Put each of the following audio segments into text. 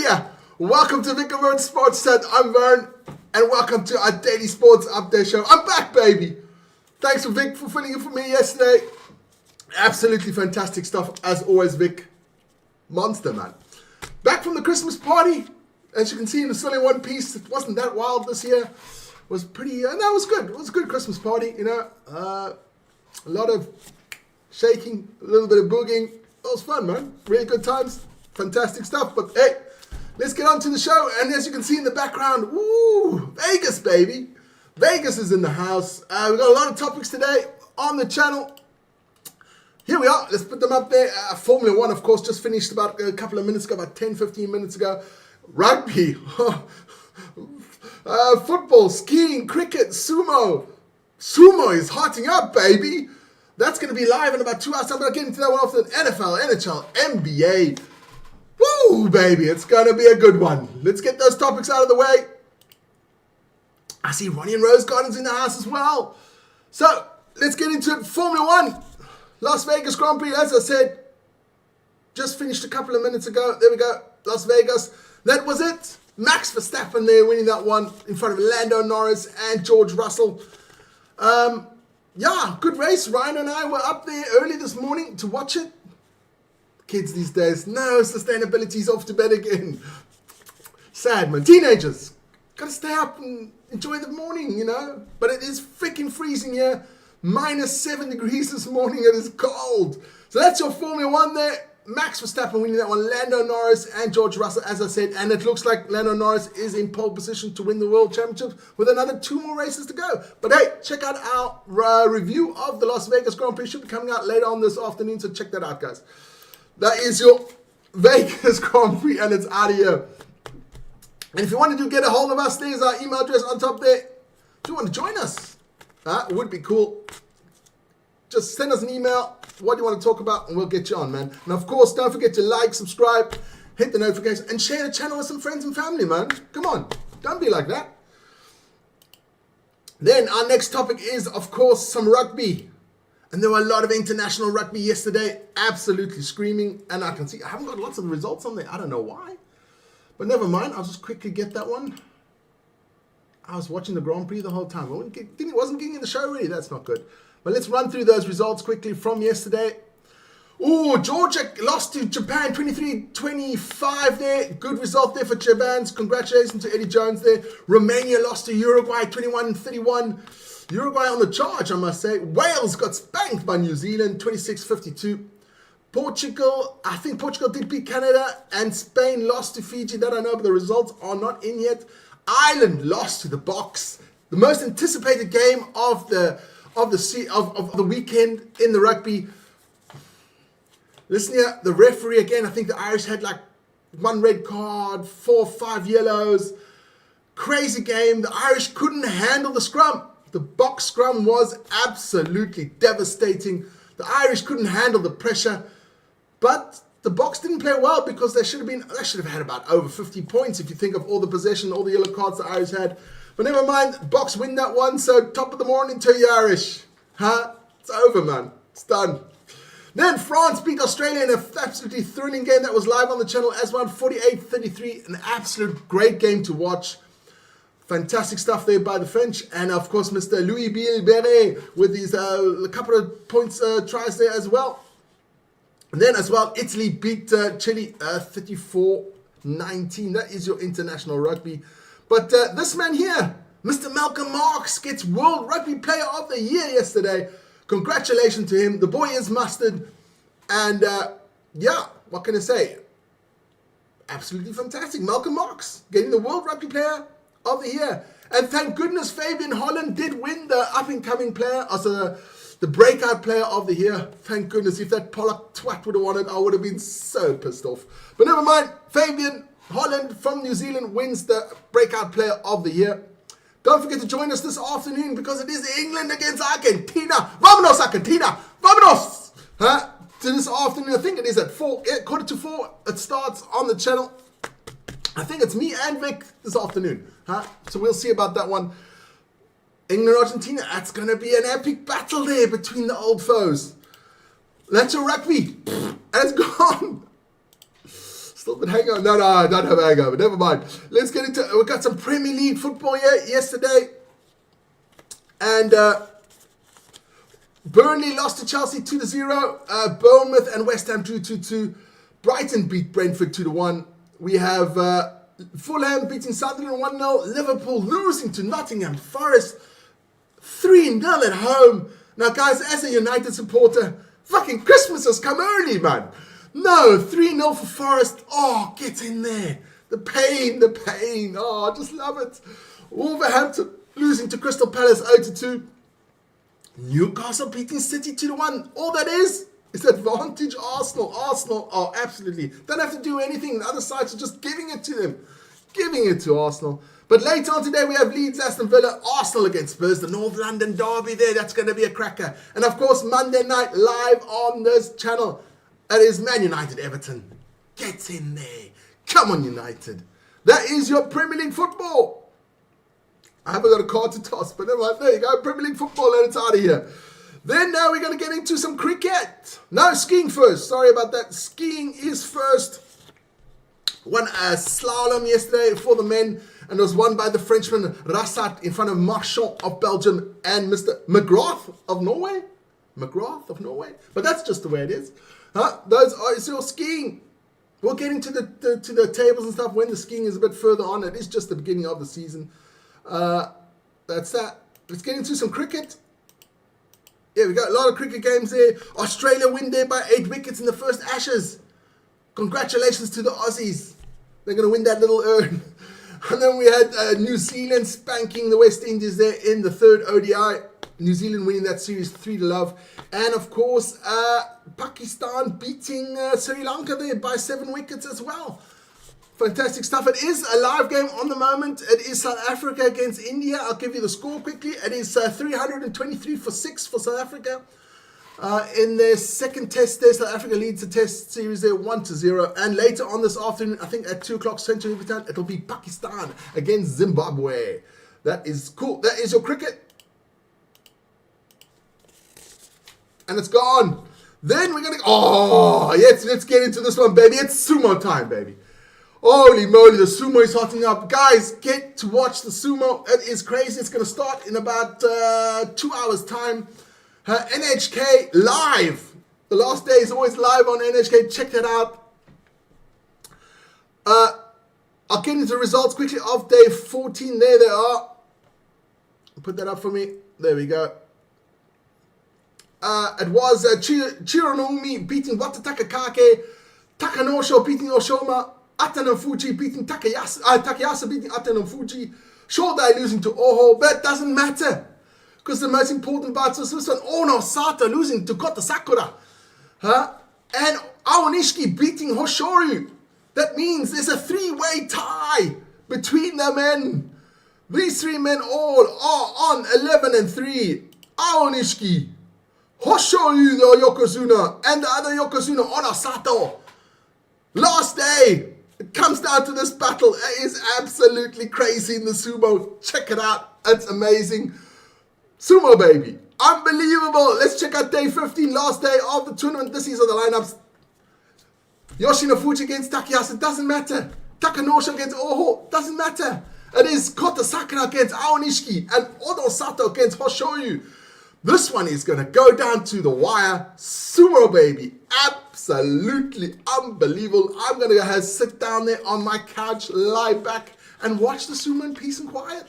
Hallelujah! Welcome to Vic Vern Sports Chat. I'm Vern, and welcome to our daily sports update show. I'm back, baby. Thanks for Vic for filling in for me yesterday. Absolutely fantastic stuff as always, Vic. Monster, man. Back from the Christmas party. As you can see, it's still in one piece. It wasn't that wild this year. It was pretty. No, it was good. It was a good Christmas party. You know, a lot of shaking, a little bit of boogieing. It was fun, man. Really good times. Fantastic stuff. But hey, let's get on to the show. And as you can see in the background, woo, Vegas, baby. Vegas is in the house. We've got a lot of topics today on the channel. Here we are. Let's put them up there. Formula One, of course, just finished about a couple of minutes ago, about 10, 15 minutes ago. Rugby, football, skiing, cricket, sumo. Sumo is hotting up, baby. That's going to be live in about 2 hours. I'm going to get into that one after the NFL, NHL, NBA. Woo, baby. It's going to be a good one. Let's get those topics out of the way. I see Ronnie and Rose Gardens in the house as well. So, let's get into it. Formula One. Las Vegas Grand Prix, as I said, just finished a couple of minutes ago. There we go. Las Vegas. That was it. Max Verstappen there winning that one in front of Lando Norris and George Russell. Yeah, good race. Ryan and I were up there early this morning to watch it. Kids these days, no, sustainability's off to bed again. Sad, man. Teenagers, gotta stay up and enjoy the morning, you know. But it is freaking freezing here. -7 degrees this morning. It is cold. So that's your Formula One there. Max Verstappen winning that one. Lando Norris and George Russell, as I said. And it looks like Lando Norris is in pole position to win the World Championship with another 2 more races to go. But hey, check out our review of the Las Vegas Grand Prix. Should be coming out later on this afternoon, so check that out, guys. That is your Vegas Grand Prix, and it's out of here. And if you want to get a hold of us, there's our email address on top there. If you want to join us, it would be cool. Just send us an email, what you want to talk about, and we'll get you on, man. And of course, don't forget to like, subscribe, hit the notifications, and share the channel with some friends and family, man. Come on, don't be like that. Then our next topic is, of course, some rugby. And there were a lot of international rugby yesterday, absolutely screaming. And I can see, I haven't got lots of the results on there. I don't know why. But never mind, I'll just quickly get that one. I was watching the Grand Prix the whole time. It wasn't getting in the show really, that's not good. But let's run through those results quickly from yesterday. Oh, Georgia lost to Japan 23-25 there. Good result there for Japan's. Congratulations to Eddie Jones there. Romania lost to Uruguay 21-31. Uruguay on the charge, I must say. Wales got spanked by New Zealand 26-52. Portugal, I think Portugal did beat Canada, and Spain lost to Fiji. That I know, but the results are not in yet. Ireland lost to the Box. The most anticipated game of the weekend in the rugby. Listen here, the referee again, I think the Irish had like 1 red card, 4 or 5 yellows. Crazy game. The Irish couldn't handle the scrum. The Box scrum was absolutely devastating. The Irish couldn't handle the pressure. But the Box didn't play well because they should have had about over 50 points if you think of all the possession, all the yellow cards the Irish had. But never mind, Box win that one, so top of the morning to you, Irish. Huh? It's over, man. It's done. Then France beat Australia in an absolutely thrilling game that was live on the channel as well, 48-33. An absolute great game to watch. Fantastic stuff there by the French. And of course, Mr. Louis Bilbere with his a couple of points tries there as well. And then as well, Italy beat Chile 34-19. That is your international rugby. But this man here, Mr. Malcolm Marks, gets World Rugby Player of the Year yesterday. Congratulations to him. The boy is mustard. And yeah, what can I say? Absolutely fantastic. Malcolm Marks getting the World Rugby Player of the Year. And thank goodness Fabian Holland did win the up-and-coming player, also the breakout player of the year. Thank goodness. If that Pollock twat would have won it, I would have been so pissed off. But never mind. Fabian Holland from New Zealand wins the breakout player of the year. Don't forget to join us this afternoon because it is England against Argentina. Vámonos, Argentina! Vámonos! Huh? To this afternoon, I think it is at 4:45. It starts on the channel. I think it's me and Vic this afternoon. Huh? So we'll see about that one. England, Argentina, that's going to be an epic battle there between the old foes. That's your rugby. And it's gone. Still been hangover? No, I don't have a hangover. Never mind. Let's get into. We got some Premier League football here yesterday, and Burnley lost to Chelsea 2-0. Bournemouth and West Ham drew 2-2. Brighton beat Brentford 2-1. We have Fulham beating Sunderland 1-0. Liverpool losing to Nottingham Forest 3-0 at home. Now, guys, as a United supporter, fucking Christmas has come early, man. No, 3-0 for Forest. Oh, get in there. The pain. Oh, I just love it. Wolverhampton losing to Crystal Palace 0-2. Newcastle beating City 2-1. All that is advantage Arsenal. Arsenal, oh, absolutely. Don't have to do anything. The other sides are just giving it to them. Giving it to Arsenal. But later on today, we have Leeds, Aston Villa, Arsenal against Spurs, the North London derby there. That's going to be a cracker. And of course, Monday night, live on this channel, that is Man United Everton. Get in there. Come on, United. That is your Premier League football. I haven't got a card to toss, but never mind. There you go. Premier League football, and it's out of here. Then now we're going to get into some cricket. No, skiing first. Sorry about that. Skiing is first. Won a slalom yesterday for the men, and it was won by the Frenchman Rassat in front of Marchand of Belgium and Mr. McGrath of Norway. But that's just the way it is. Those are your skiing. We'll get into the tables and stuff when the skiing is a bit further on. It is just the beginning of the season. That's that. Let's get into some cricket. Yeah, we got a lot of cricket games there. Australia win there by 8 wickets in the first Ashes. Congratulations to the Aussies. They're going to win that little urn. And then we had New Zealand spanking the West Indies there in the third ODI. New Zealand winning that series 3-0. And of course, Pakistan beating Sri Lanka there by 7 wickets as well. Fantastic stuff. It is a live game on the moment. It is South Africa against India. I'll give you the score quickly. It is 323 for 6 for South Africa. In their second test there, South Africa leads the test series there 1-0. And later on this afternoon, I think at 2 o'clock Central Time, it'll be Pakistan against Zimbabwe. That is cool. That is your cricket. And it's gone. Then we're going to... yes, let's get into this one, baby. It's sumo time, baby. Holy moly, the sumo is hotting up. Guys, get to watch the sumo. It is crazy. It's going to start in about 2 hours' time. NHK live. The last day is always live on NHK. Check that out. I'll get into the results quickly of day 14. There they are. Put that up for me. There we go. It was Chironomi beating Watatakakake, Takanosho beating Oshoma, Atano Fuji beating Takayasa beating Atano Fuji, Shodai losing to Oho, but it doesn't matter. Because the most important part was this one, Ono Sato losing to Kota Sakura. And Aonishiki beating Hoshoryu. That means there's a 3-way tie between the men. These 3 men all are on 11-3. Aonishiki, Hoshoryu the Yokozuna, and the other Yokozuna, Ono Sato. Last day, it comes down to this battle. It is absolutely crazy in the sumo. Check it out. It's amazing. Sumo, baby. Unbelievable. Let's check out day 15, last day of the tournament. These are the lineups. Yoshino Fuji against Takayasa. Doesn't matter. Takanosha against Oho. Doesn't matter. It is Kota Sakura against Aonishiki and Ono Sato against Hoshoryu. This one is going to go down to the wire. Sumo, baby. Absolutely unbelievable. I'm going to go ahead and sit down there on my couch, lie back, and watch the sumo in peace and quiet.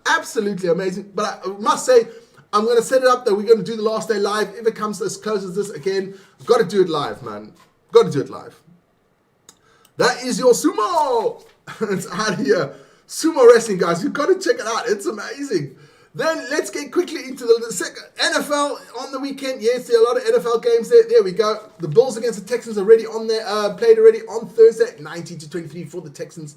Absolutely amazing. But I must say, I'm going to set it up that we're going to do the last day live. If it comes as close as this again, I've got to do it live, man. Got to do it live. That is your sumo. It's out of here. Sumo wrestling, guys. You've got to check it out. It's amazing. Then let's get quickly into the second NFL on the weekend. Yes, there are a lot of NFL games there. There we go. The Bills against the Texans already on there. Played already on Thursday, 19-23 for the Texans.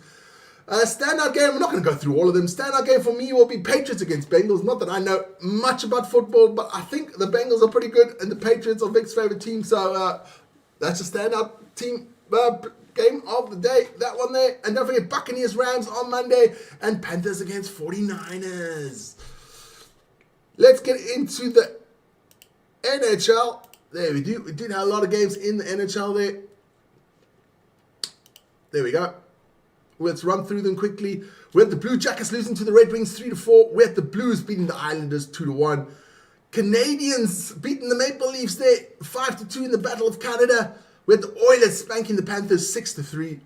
Standout game, I'm not going to go through all of them. Standout game for me will be Patriots against Bengals. Not that I know much about football, but I think the Bengals are pretty good and the Patriots are Vic's favorite team. So that's a standout team game of the day. That one there. And don't forget Buccaneers Rams on Monday and Panthers against 49ers. Let's get into the NHL. There we do. We did have a lot of games in the NHL there. There we go. Let's run through them quickly. We had the Blue Jackets losing to the Red Wings 3-4. We had the Blues beating the Islanders 2-1. Canadians beating the Maple Leafs there 5-2 in the Battle of Canada. We had the Oilers spanking the Panthers 6-3.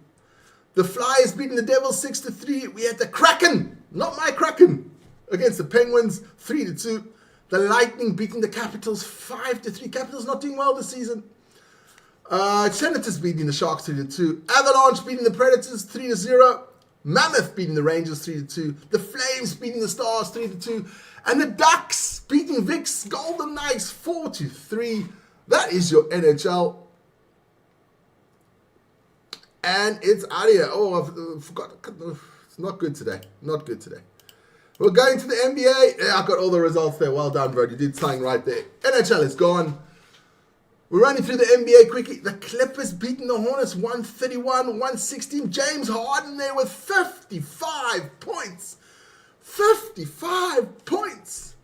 The Flyers beating the Devils 6-3. We had the Kraken, not my Kraken, against the Penguins 3-2. The Lightning beating the Capitals 5-3. Capitals not doing well this season. Senators beating the Sharks 3-2. Avalanche beating the Predators 3-0. Mammoth beating the Rangers 3-2. The Flames beating the Stars 3-2. And the Ducks beating Vic's Golden Knights 4-3. That is your NHL. And it's out of here. Oh, I forgot. It's not good today. Not good today. We're going to the NBA. Yeah, I got all the results there. Well done, bro. You did something right there. NHL is gone. We're running through the NBA quickly. The Clippers beating the Hornets 131-116. James Harden there with 55 points. 55 points.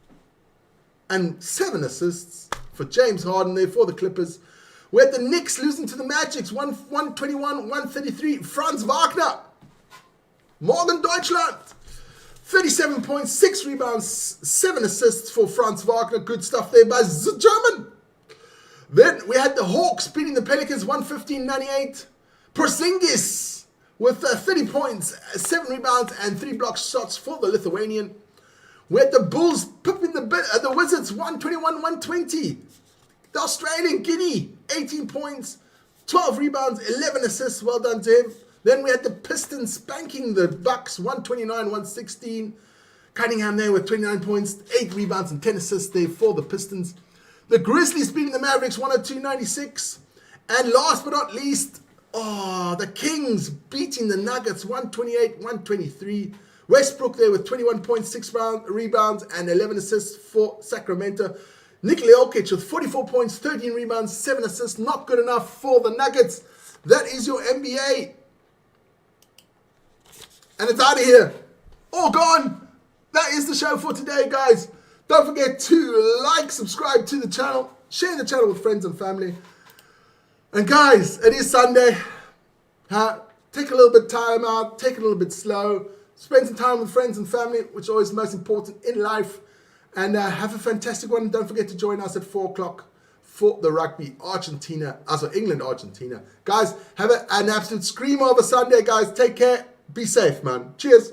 And 7 assists for James Harden there for the Clippers. We had the Knicks losing to the Magic 121-133. Franz Wagner. Morgan Deutschland. 37 points, 6 rebounds, 7 assists for Franz Wagner. Good stuff there by the German. Then we had the Hawks beating the Pelicans 115-98. Porzingis with 30 points, 7 rebounds, and 3 block shots for the Lithuanian. We had the Bulls pipping the Wizards 121-120. The Australian Guinea, 18 points, 12 rebounds, 11 assists. Well done to him. Then we had the Pistons spanking the Bucks 129-116. Cunningham there with 29 points, 8 rebounds, and 10 assists there for the Pistons. The Grizzlies beating the Mavericks 102-96. And last but not least, the Kings beating the Nuggets 128-123. Westbrook there with 21 points, 6 rebounds, and 11 assists for Sacramento. Nikola Jokic with 44 points, 13 rebounds, 7 assists. Not good enough for the Nuggets. That is your NBA. And it's out of here. All gone. That is the show for today, guys. Don't forget to like, subscribe to the channel, share the channel with friends and family. And guys, it is Sunday. Take a little bit of time out, take it a little bit slow, spend some time with friends and family, which is always most important in life. And have a fantastic one. Don't forget to join us at 4 o'clock for the rugby, England, Argentina. Guys, have an absolute screamer of a Sunday, guys. Take care. Be safe, man. Cheers.